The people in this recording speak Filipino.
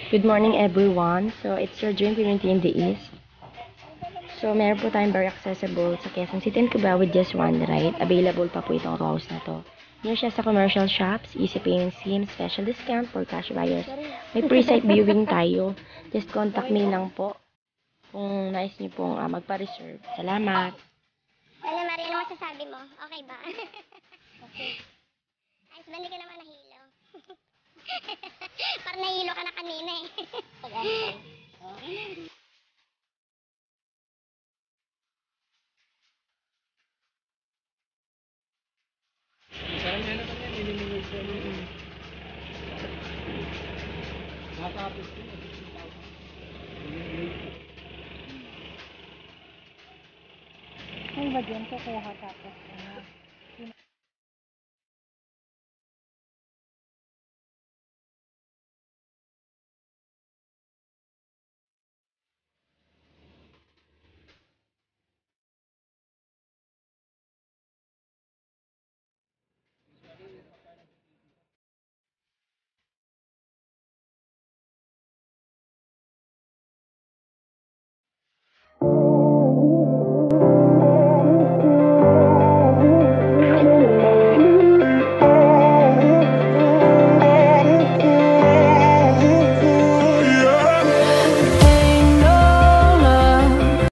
Good morning everyone. So it's your dream community in the East. So meron po tayong very accessible sa Quezon City and Cubao with just one ride. Available pa po itong row house na to. Near siya sa commercial shops, easy payment scheme, special discount for cash buyers. May pre-site viewing tayo. Just contact me lang po kung nais niyo pong magpa-reserve. Salamat! Ano, Maria, ano masasabi mo? Okay ba? Okay. Ayos, bandi ka naman nahilo. Parang nahilo ka na kanina eh. Pag-antay. Okay. Sarang na naman yan, minimum sa mga nakatapos ko na 15,000. Ano ba dyan? Kaya katapos.